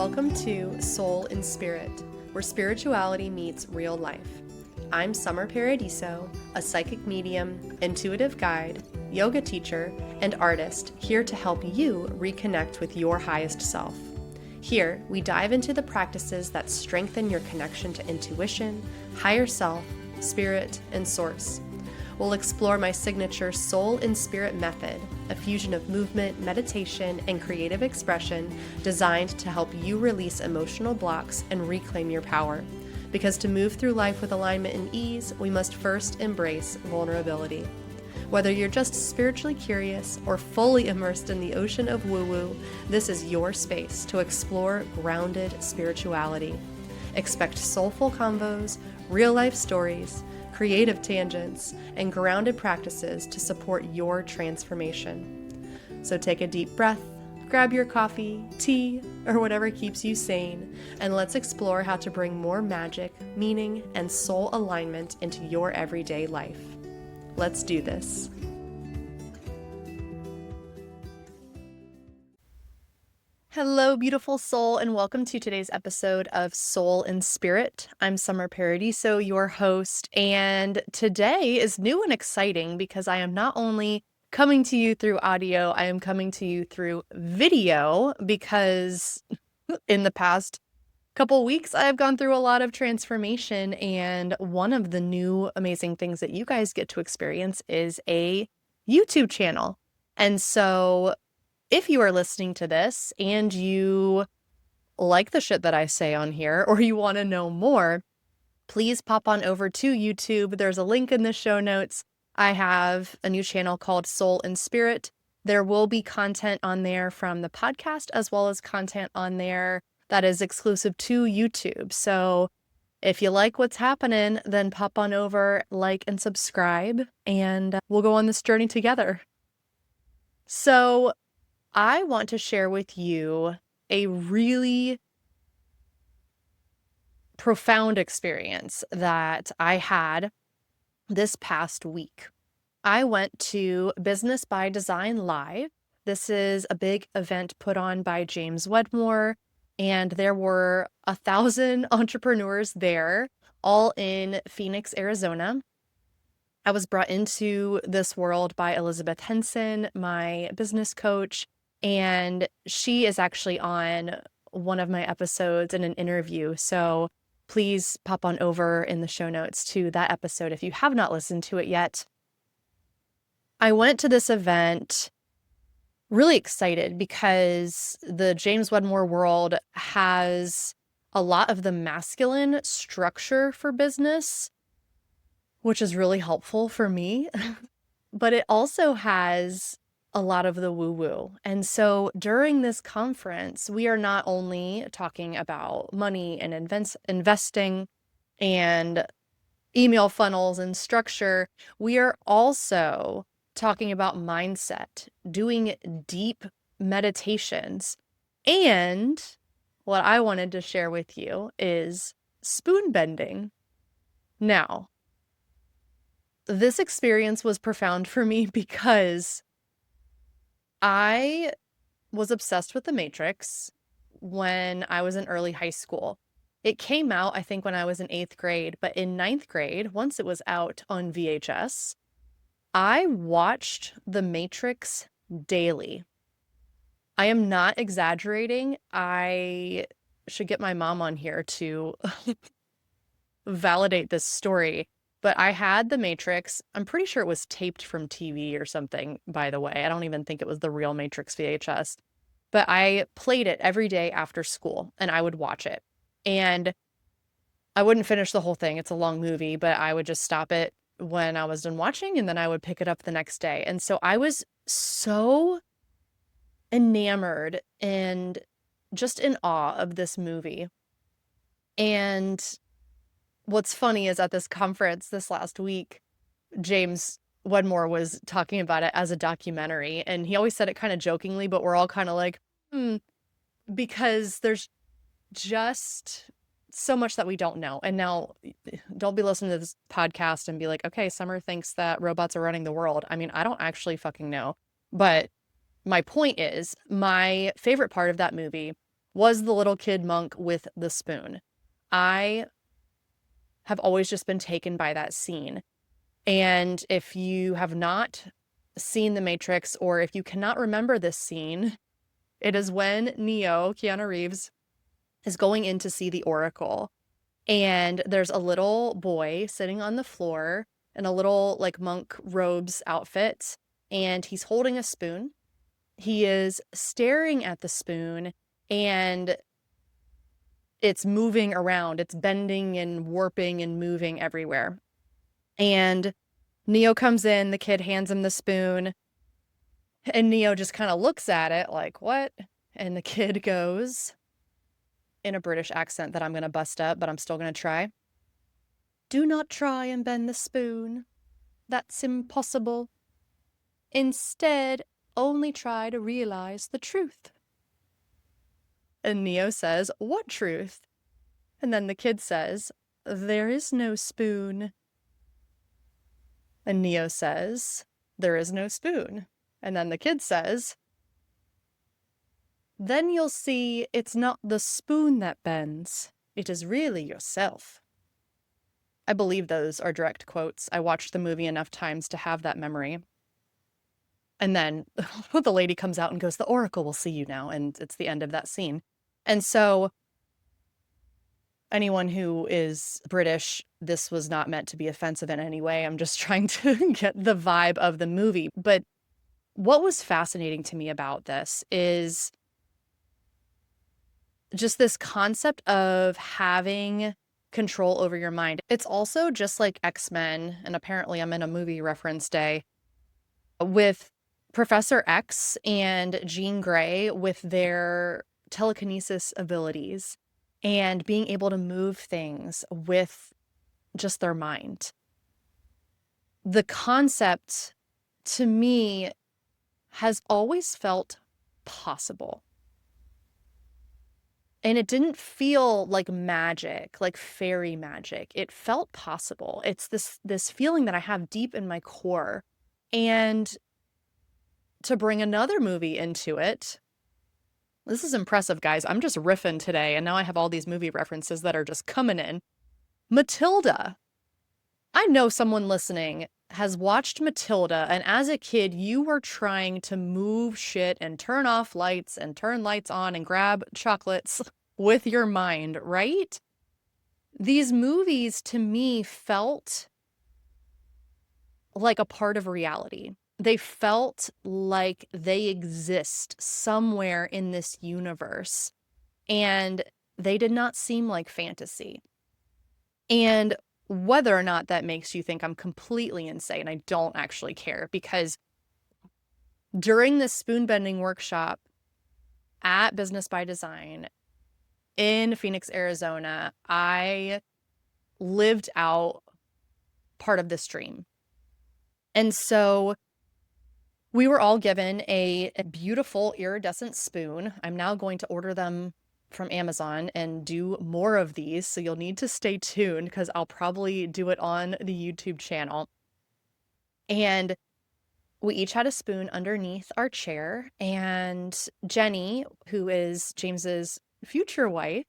Welcome to Soul Inspirit, where spirituality meets real life. I'm Summer Paradiso, a psychic medium, intuitive guide, yoga teacher, and artist here to help you reconnect with your highest self. Here, we dive into the practices that strengthen your connection to intuition, higher self, spirit, and source. We'll explore my signature Soul Inspirit method, a fusion of movement, meditation, and creative expression designed to help you release emotional blocks and reclaim your power. Because to move through life with alignment and ease, we must first embrace vulnerability. Whether you're just spiritually curious or fully immersed in the ocean of woo-woo, this is your space to explore grounded spirituality. Expect soulful convos, real-life stories, creative tangents, and grounded practices to support your transformation. So take a deep breath, grab your coffee, tea, or whatever keeps you sane, and let's explore how to bring more magic, meaning, and soul alignment into your everyday life. Let's do this. Hello, beautiful soul, and welcome to today's episode of Soul Inspirit. I'm Summer Paradiso, your host, and today is new and exciting because I am not only coming to you through audio, I am coming to you through video because in the past couple weeks, I have gone through a lot of transformation, and one of the new amazing things that you guys get to experience is a YouTube channel. And so if you are listening to this and you like the shit that I say on here, or you want to know more, please pop on over to YouTube. There's a link in the show notes. I have a new channel called Soul Inspirit. There will be content on there from the podcast, as well as content on there that is exclusive to YouTube. So if you like what's happening, then pop on over, like, and subscribe, and we'll go on this journey together. So I want to share with you a really profound experience that I had this past week. I went to Business by Design Live. This is a big event put on by James Wedmore, and there were 1,000 entrepreneurs there, all in Phoenix, Arizona. I was brought into this world by Elizabeth Henson, my business coach, and she is actually on one of my episodes in an interview. So please pop on over in the show notes to that episode if you have not listened to it yet. I went to this event really excited because the James Wedmore world has a lot of the masculine structure for business, which is really helpful for me, but it also has a lot of the woo-woo. And so during this conference, we are not only talking about money and investing and email funnels and structure, we are also talking about mindset, doing deep meditations. And what I wanted to share with you is spoon bending. Now, this experience was profound for me because I was obsessed with The Matrix when I was in early high school. It came out, I think, when I was in 8th grade, but in 9th grade, once it was out on VHS, I watched The Matrix daily. I am not exaggerating. I should get my mom on here to validate this story. But I had The Matrix. I'm pretty sure it was taped from TV or something, by the way. I don't even think it was the real Matrix VHS. But I played it every day after school, and I would watch it. And I wouldn't finish the whole thing. It's a long movie, but I would just stop it when I was done watching, and then I would pick it up the next day. And so I was so enamored and just in awe of this movie. And what's funny is at this conference this last week, James Wedmore was talking about it as a documentary, and he always said it kind of jokingly, but we're all kind of like, because there's just so much that we don't know. And now don't be listening to this podcast and be like, okay, Summer thinks that robots are running the world. I mean, I don't actually fucking know. But my point is, my favorite part of that movie was the little kid monk with the spoon. I have always just been taken by that scene. And if you have not seen The Matrix, or if you cannot remember this scene, it is when Neo, Keanu Reeves, is going in to see the Oracle. And there's a little boy sitting on the floor in a little like monk robes outfit, and he's holding a spoon. He is staring at the spoon, and it's moving around. It's bending and warping and moving everywhere. And Neo comes in, the kid hands him the spoon, and Neo just kind of looks at it like, what? And the kid goes, in a British accent that I'm going to bust up, but I'm still going to try. Do not try and bend the spoon. That's impossible. Instead, only try to realize the truth. And Neo says, what truth? And then the kid says, there is no spoon. And Neo says, there is no spoon. And then the kid says, then you'll see it's not the spoon that bends. It is really yourself. I believe those are direct quotes. I watched the movie enough times to have that memory. And then the lady comes out and goes, the Oracle will see you now. And it's the end of that scene. And so anyone who is British, this was not meant to be offensive in any way. I'm just trying to get the vibe of the movie. But what was fascinating to me about this is just this concept of having control over your mind. It's also just like X-Men, and apparently I'm in a movie reference day, with Professor X and Jean Grey with their telekinesis abilities and being able to move things with just their mind. The concept, to me, has always felt possible. And it didn't feel like magic, like fairy magic. It felt possible. It's this feeling that I have deep in my core. And to bring another movie into it, this is impressive, guys. I'm just riffing today, and now I have all these movie references that are just coming in. Matilda. I know someone listening has watched Matilda, and as a kid, you were trying to move shit and turn off lights and turn lights on and grab chocolates with your mind, right? These movies, to me, felt like a part of reality. They felt like they exist somewhere in this universe, and they did not seem like fantasy. And whether or not that makes you think I'm completely insane, I don't actually care, because during this spoon bending workshop at Business by Design in Phoenix, Arizona, I lived out part of this dream. And so we were all given a beautiful iridescent spoon. I'm now going to order them from Amazon and do more of these, so you'll need to stay tuned because I'll probably do it on the YouTube channel. And we each had a spoon underneath our chair, and Jenny, who is James's future wife,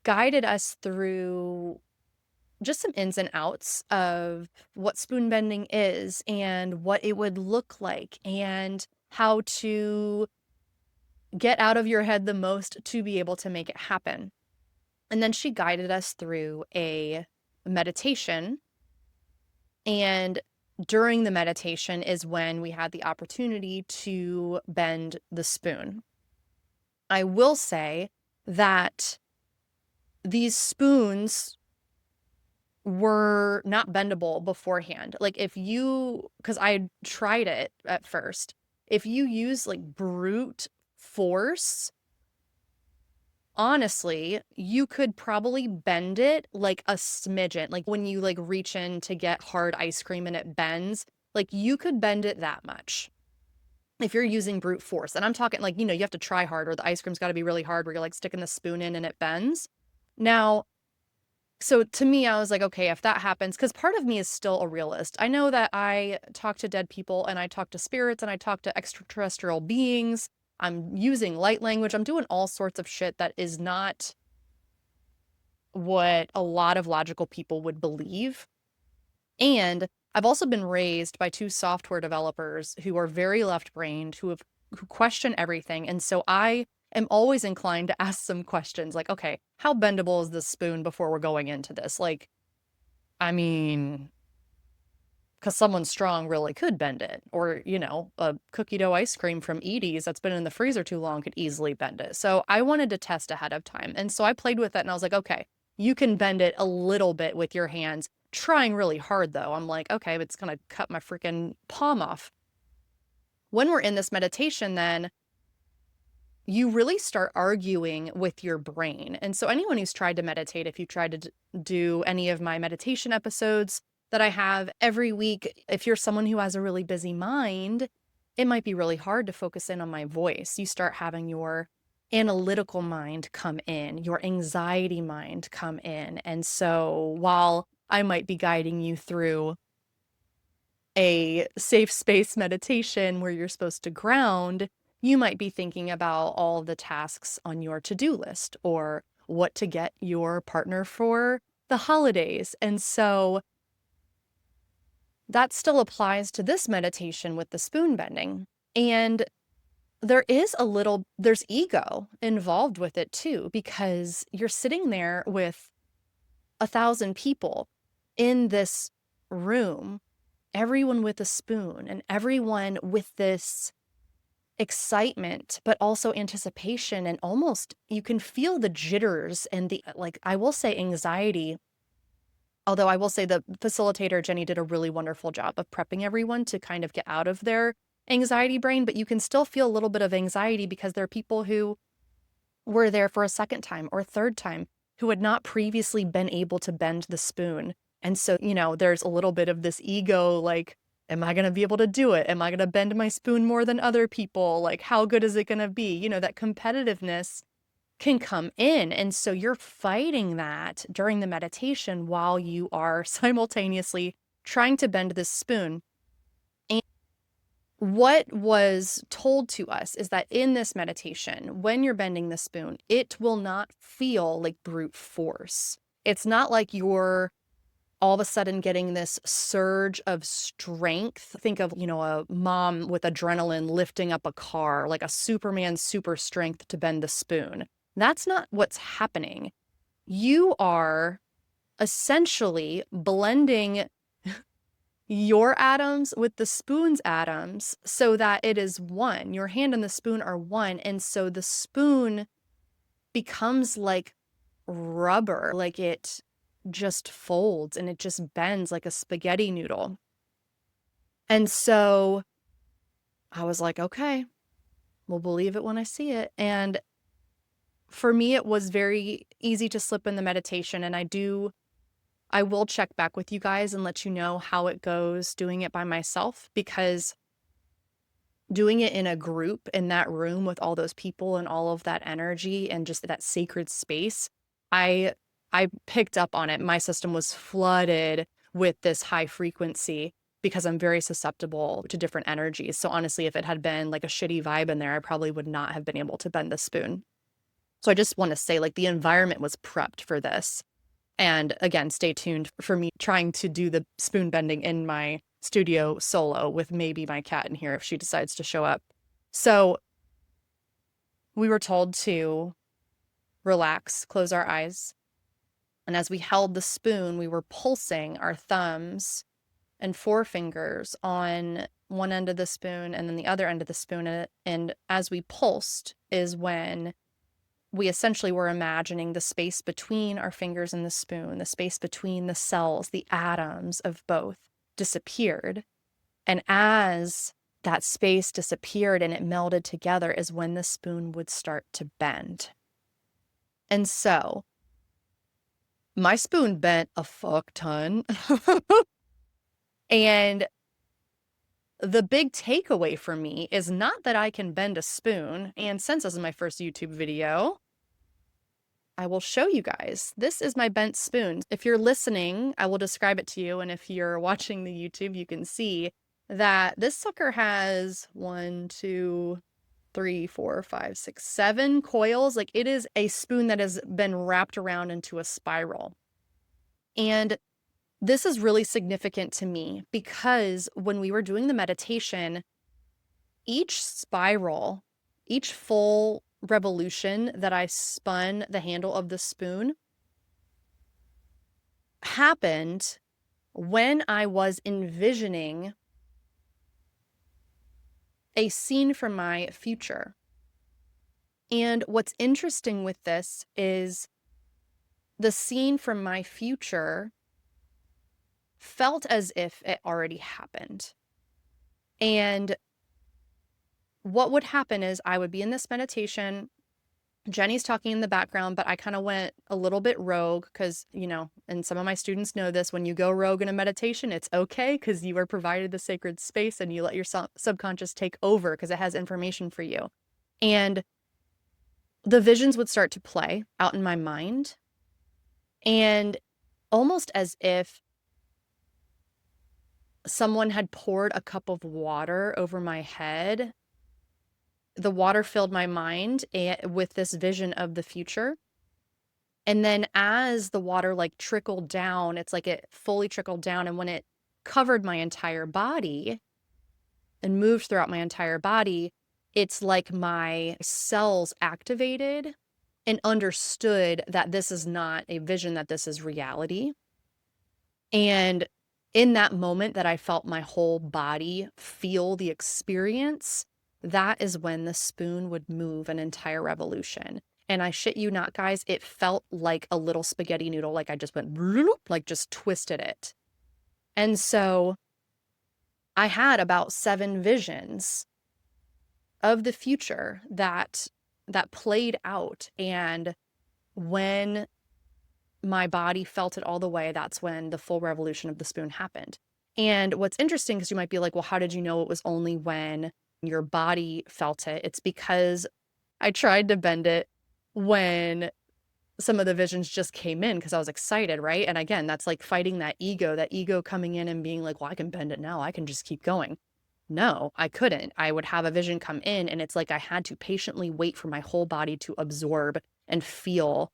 guided us through just some ins and outs of what spoon bending is and what it would look like and how to get out of your head the most to be able to make it happen. And then she guided us through a meditation. And during the meditation is when we had the opportunity to bend the spoon. I will say that these spoons were not bendable beforehand. Like because I tried it at first, if you use like brute force, honestly, you could probably bend it like a smidgen. Like when you like reach in to get hard ice cream and it bends, like you could bend it that much if you're using brute force. And I'm talking like, you have to try hard, or the ice cream's got to be really hard where you're like sticking the spoon in and it bends. Now, so to me, I was like, okay, if that happens, because part of me is still a realist. I know that I talk to dead people and I talk to spirits and I talk to extraterrestrial beings. I'm using light language. I'm doing all sorts of shit that is not what a lot of logical people would believe. And I've also been raised by two software developers who are very left-brained, who question everything. And so I am always inclined to ask some questions like, okay, how bendable is this spoon before we're going into this? Like, I mean, because someone strong really could bend it. Or, a cookie dough ice cream from Edie's that's been in the freezer too long could easily bend it. So I wanted to test ahead of time. And so I played with it and I was like, okay, you can bend it a little bit with your hands. Trying really hard though. I'm like, okay, it's going to cut my freaking palm off. When we're in this meditation, then you really start arguing with your brain. And so anyone who's tried to meditate, if you tried to do any of my meditation episodes that I have every week, if you're someone who has a really busy mind, it might be really hard to focus in on my voice. You start having your analytical mind come in, your anxiety mind come in. And so while I might be guiding you through a safe space meditation where you're supposed to ground, you might be thinking about all the tasks on your to-do list or what to get your partner for the holidays. And so that still applies to this meditation with the spoon bending. And there's ego involved with it too, because you're sitting there with 1,000 people in this room, everyone with a spoon and everyone with this excitement, but also anticipation. And almost you can feel the jitters and I will say anxiety. Although I will say the facilitator, Jenny, did a really wonderful job of prepping everyone to kind of get out of their anxiety brain, but you can still feel a little bit of anxiety because there are people who were there for a second time or third time who had not previously been able to bend the spoon. And so, there's a little bit of this ego, like, am I going to be able to do it? Am I going to bend my spoon more than other people? Like, how good is it going to be? That competitiveness can come in. And so you're fighting that during the meditation while you are simultaneously trying to bend this spoon. And what was told to us is that in this meditation, when you're bending the spoon, it will not feel like brute force. It's not like you're all of a sudden getting this surge of strength. Think of, a mom with adrenaline lifting up a car, like a Superman super strength to bend the spoon. That's not what's happening. You are essentially blending your atoms with the spoon's atoms so that it is one. Your hand and the spoon are one. And so the spoon becomes like rubber, like it just folds and it just bends like a spaghetti noodle. And so I was like, okay, we'll believe it when I see it. And for me, it was very easy to slip in the meditation. And I will check back with you guys and let you know how it goes doing it by myself, because doing it in a group in that room with all those people and all of that energy and just that sacred space, I picked up on it. My system was flooded with this high frequency because I'm very susceptible to different energies. So honestly, if it had been like a shitty vibe in there, I probably would not have been able to bend the spoon. So I just want to say, like, the environment was prepped for this. And again, stay tuned for me trying to do the spoon bending in my studio solo with maybe my cat in here if she decides to show up. So we were told to relax, close our eyes. And as we held the spoon, we were pulsing our thumbs and forefingers on one end of the spoon and then the other end of the spoon. And as we pulsed is when we essentially were imagining the space between our fingers and the spoon, the space between the cells, the atoms of both disappeared. And as that space disappeared and it melded together is when the spoon would start to bend. And so my spoon bent a fuck ton. And the big takeaway for me is not that I can bend a spoon. And since this is my first YouTube video, I will show you guys. This is my bent spoon. If you're listening, I will describe it to you. And if you're watching the YouTube, you can see that this sucker has 1, 2, three, four, five, six, 7 coils. Like, it is a spoon that has been wrapped around into a spiral. And this is really significant to me because when we were doing the meditation, each spiral, each full revolution that I spun the handle of the spoon happened when I was envisioning a scene from my future. And what's interesting with this is the scene from my future felt as if it already happened. And what would happen is I would be in this meditation. Jenny's talking in the background, but I kind of went a little bit rogue because, and some of my students know this, when you go rogue in a meditation, it's okay because you are provided the sacred space and you let your subconscious take over because it has information for you. And the visions would start to play out in my mind, and almost as if someone had poured a cup of water over my head. The water filled my mind with this vision of the future. And then as the water like trickled down, it's like it fully trickled down. And when it covered my entire body and moved throughout my entire body, it's like my cells activated and understood that this is not a vision, that this is reality. And in that moment that I felt my whole body feel the experience, that is when the spoon would move an entire revolution. And I shit you not, guys, it felt like a little spaghetti noodle. Like I just went, like just twisted it. And so I had about 7 visions of the future that played out. And when my body felt it all the way, that's when the full revolution of the spoon happened. And what's interesting, because you might be like, well, how did you know it was only when your body felt it? It's because I tried to bend it when some of the visions just came in because I was excited, right? And again, that's like fighting that ego coming in and being like, well, I can bend it now. I can just keep going. No, I couldn't. I would have a vision come in and it's like I had to patiently wait for my whole body to absorb and feel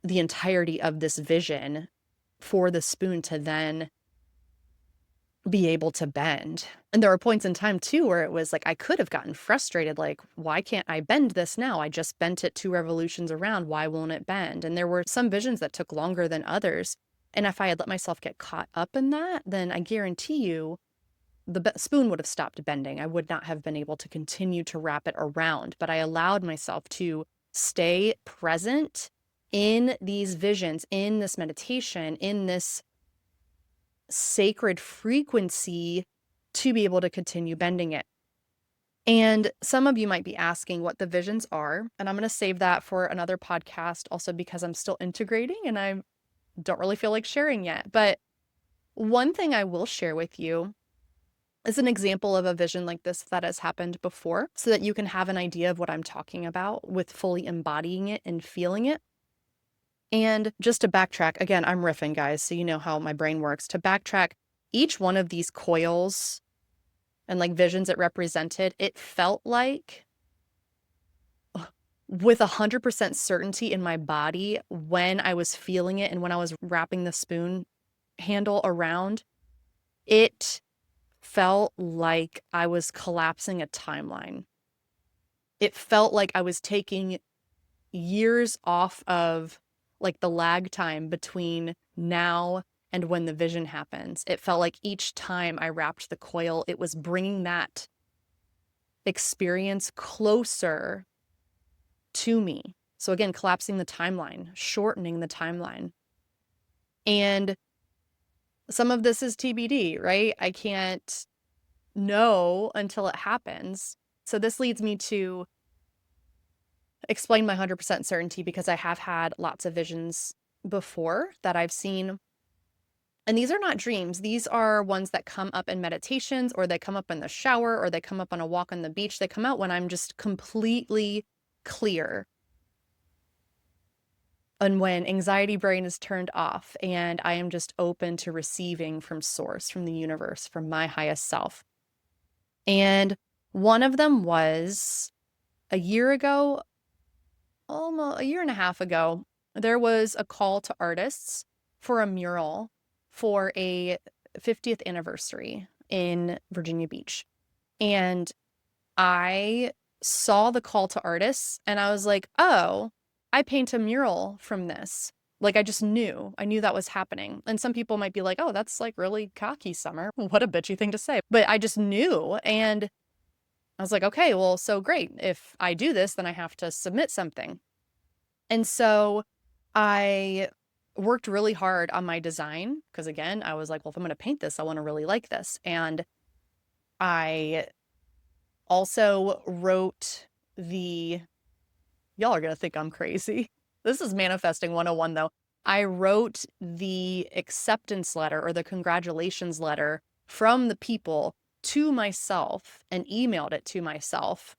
the entirety of this vision for the spoon to then be able to bend. And there were points in time too where it was like I could have gotten frustrated, like, why can't I bend this now? I just bent it 2 revolutions around. Why won't it bend? And there were some visions that took longer than others. And if I had let myself get caught up in that, then I guarantee you the spoon would have stopped bending. I would not have been able to continue to wrap it around. But I allowed myself to stay present in these visions, in this meditation, in this sacred frequency to be able to continue bending it. And some of you might be asking what the visions are, and I'm going to save that for another podcast also because I'm still integrating and I don't really feel like sharing yet. But one thing I will share with you is an example of a vision like this that has happened before so that you can have an idea of what I'm talking about with fully embodying it and feeling it. And just to backtrack, again, I'm riffing, guys, so you know how my brain works. To backtrack, each one of these coils and like visions it represented, it felt like with 100% certainty in my body when I was feeling it and when I was wrapping the spoon handle around, it felt like I was collapsing a timeline. It felt like I was taking years off of like the lag time between now and when the vision happens. It felt like each time I wrapped the coil, it was bringing that experience closer to me. So again, collapsing the timeline, shortening the timeline. And some of this is TBD, right? I can't know until it happens. So this leads me to explain my 100% certainty because I have had lots of visions before that I've seen. And these are not dreams. These are ones that come up in meditations, or they come up in the shower, or they come up on a walk on the beach. They come out when I'm just completely clear. And when anxiety brain is turned off and I am just open to receiving from source, from the universe, from my highest self. And One of them was a year ago, almost a year and a half ago, there was a call to artists for a mural for a 50th anniversary in Virginia Beach. And I saw the call to artists and I was like, oh, I paint a mural from this. Like I just knew, I knew that was happening. And some people might be like, oh, that's like really cocky, Summer. What a bitchy thing to say. But I just knew. And I was like, okay, well, so great. If I do this, then I have to submit something. And so I worked really hard on my design because, again, I was like, well, if I'm going to paint this, I want to really like this. And I also wrote y'all are going to think I'm crazy. This is manifesting 101, though. I wrote the acceptance letter or the congratulations letter from the people to myself and emailed it to myself,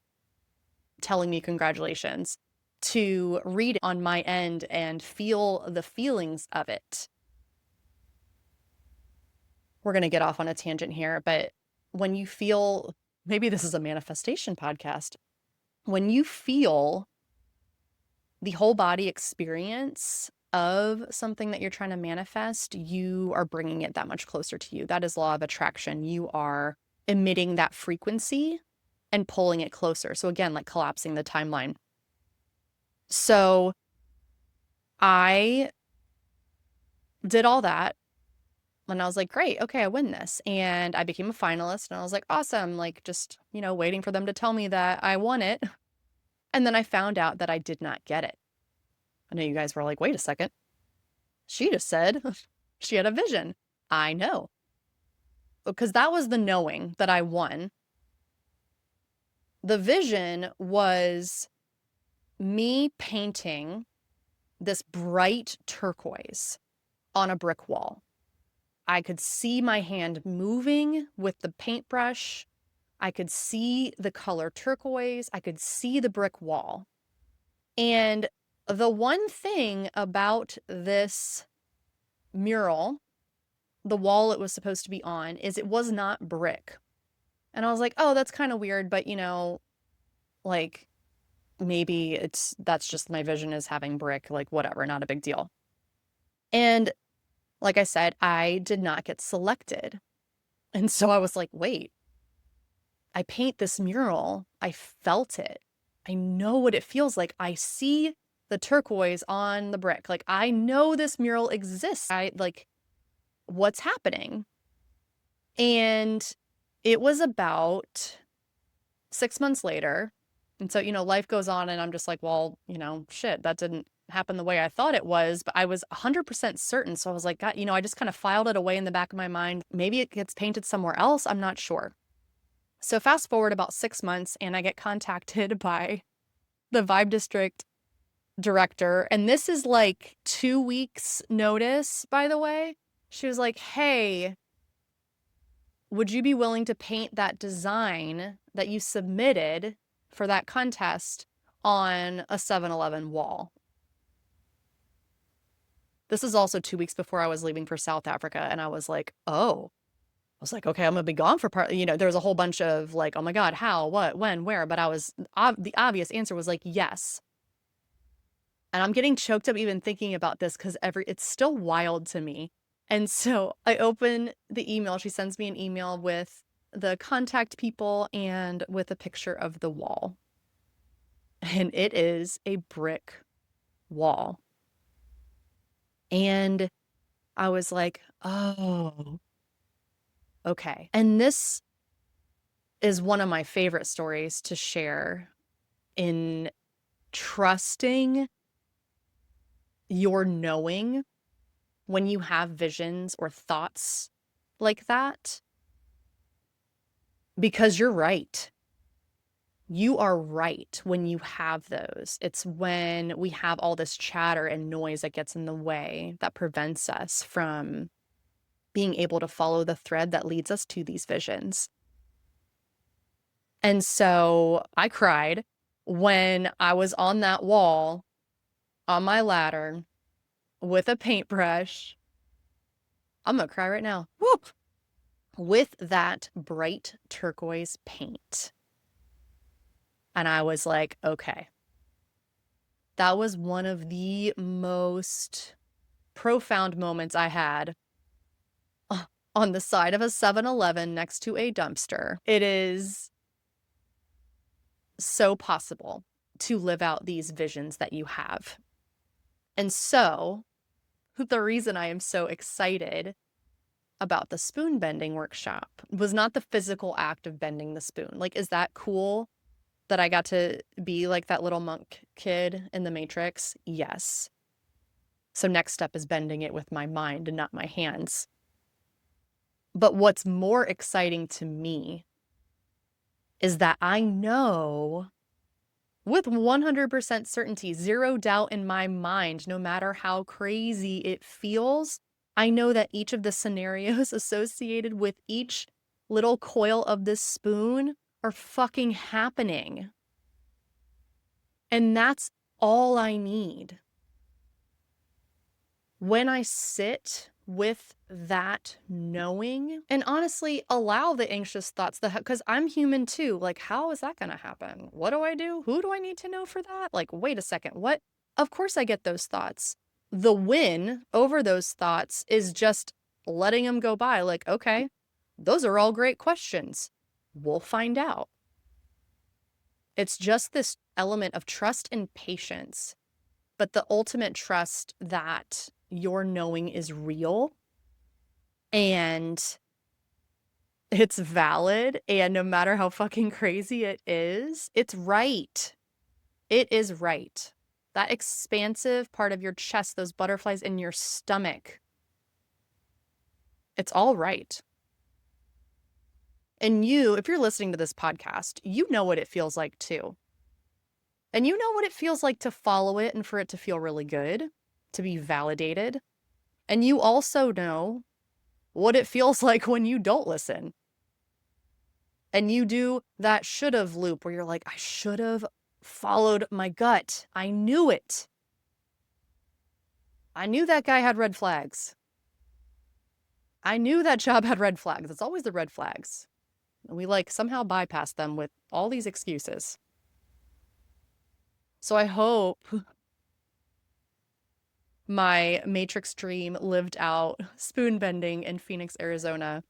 telling me congratulations, to read it on my end and feel the feelings of it. We're going to get off on a tangent here, but when you feel, maybe this is a manifestation podcast, when you feel the whole body experience of something that you're trying to manifest, you are bringing it that much closer to you. That is law of attraction. You are emitting that frequency and pulling it closer. So again, like collapsing the timeline. So I did all that and I was like, great, okay, I win this. And I became a finalist and I was like, awesome, like just, waiting for them to tell me that I won it. And then I found out that I did not get it. I know you guys were like, wait a second. She just said she had a vision. I know. Because that was the knowing that I won. The vision was me painting this bright turquoise on a brick wall. I could see my hand moving with the paintbrush. I could see the color turquoise. I could see the brick wall. And the one thing about this mural, the wall it was supposed to be on, is it was not brick. And I was like, oh, that's kind of weird, but like maybe that's just my vision is having brick, like whatever, not a big deal. And like I said, I did not get selected. And so I was like, wait, I paint this mural. I felt it. I know what it feels like. I see the turquoise on the brick. Like, I know this mural exists. What's happening? And it was about 6 months later. And so, life goes on and I'm just like, well, shit, that didn't happen the way I thought it was, but I was 100% certain. So I was like, God, I just kind of filed it away in the back of my mind. Maybe it gets painted somewhere else. I'm not sure. So fast forward about 6 months and I get contacted by the Vibe District director. And this is like 2 weeks notice, by the way. She was like, hey, would you be willing to paint that design that you submitted for that contest on a 7-Eleven wall? This is also 2 weeks before I was leaving for South Africa. And I was like, oh. I was like, okay, I'm going to be gone for part, there was a whole bunch of like, oh my God, how, what, when, where? But the obvious answer was like, yes. And I'm getting choked up even thinking about this because it's still wild to me. And so I open the email. She sends me an email with the contact people and with a picture of the wall. And it is a brick wall. And I was like, oh, okay. And this is one of my favorite stories to share in trusting your knowing when you have visions or thoughts like that. Because you're right. You are right when you have those. It's when we have all this chatter and noise that gets in the way that prevents us from being able to follow the thread that leads us to these visions. And so I cried when I was on that wall on my ladder with a paintbrush. I'm gonna cry right now. Whoop! With that bright turquoise paint. And I was like, okay. That was one of the most profound moments I had on the side of a 7-Eleven next to a dumpster. It is so possible to live out these visions that you have. And so, the reason I am so excited about the spoon bending workshop was not the physical act of bending the spoon. Like, is that cool that I got to be like that little monk kid in the Matrix? Yes. So next step is bending it with my mind and not my hands. But what's more exciting to me is that I know with 100% certainty, zero doubt in my mind, no matter how crazy it feels, I know that each of the scenarios associated with each little coil of this spoon are fucking happening. And that's all I need. When I sit with that knowing and honestly allow the anxious thoughts, because I'm human too. Like, how is that going to happen? What do I do? Who do I need to know for that? Like, wait a second. What? Of course I get those thoughts. The win over those thoughts is just letting them go by. Like, okay, those are all great questions. We'll find out. It's just this element of trust and patience, but the ultimate trust that your knowing is real and it's valid, and no matter how fucking crazy it is, it's right. It is right. That expansive part of your chest, those butterflies in your stomach, it's all right. And you, if you're listening to this podcast, you know what it feels like too. And you know what it feels like to follow it and for it to feel really good, to be validated. And you also know what it feels like when you don't listen. And you do that should have loop where you're like, I should have followed my gut. I knew it. I knew that guy had red flags. I knew that job had red flags. It's always the red flags. And we like somehow bypass them with all these excuses. So I hope my Matrix dream lived out spoon bending in Phoenix, Arizona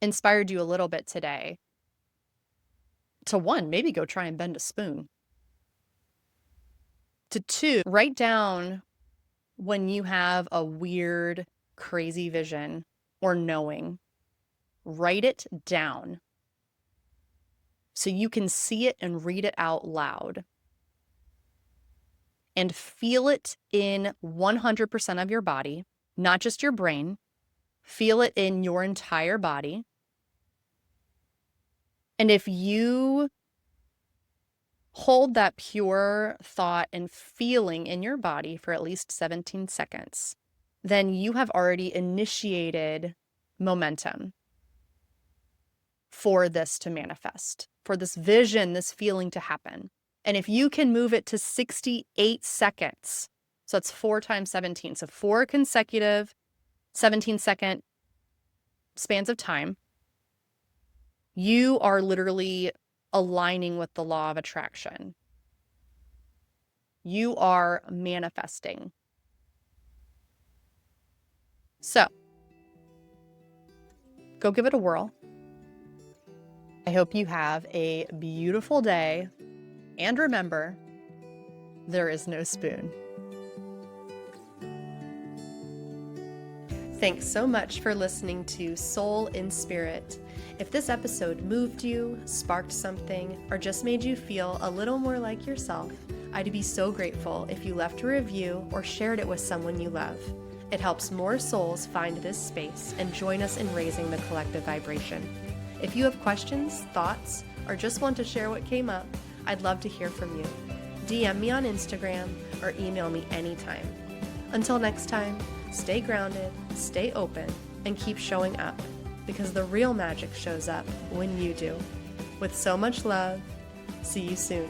inspired you a little bit today to 1, maybe go try and bend a spoon. To 2, write down when you have a weird, crazy vision or knowing. Write it down so you can see it and read it out loud. And feel it in 100% of your body, not just your brain. Feel it in your entire body. And if you hold that pure thought and feeling in your body for at least 17 seconds, then you have already initiated momentum for this to manifest, for this vision, this feeling to happen. And if you can move it to 68 seconds, so that's 4 times 17, so 4 consecutive 17-second spans of time, you are literally aligning with the law of attraction. You are manifesting. So, go give it a whirl. I hope you have a beautiful day. And remember, there is no spoon. Thanks so much for listening to Soul Inspirit. If this episode moved you, sparked something, or just made you feel a little more like yourself, I'd be so grateful if you left a review or shared it with someone you love. It helps more souls find this space and join us in raising the collective vibration. If you have questions, thoughts, or just want to share what came up, I'd love to hear from you. DM me on Instagram or email me anytime. Until next time, stay grounded, stay open, and keep showing up, because the real magic shows up when you do. With so much love, see you soon.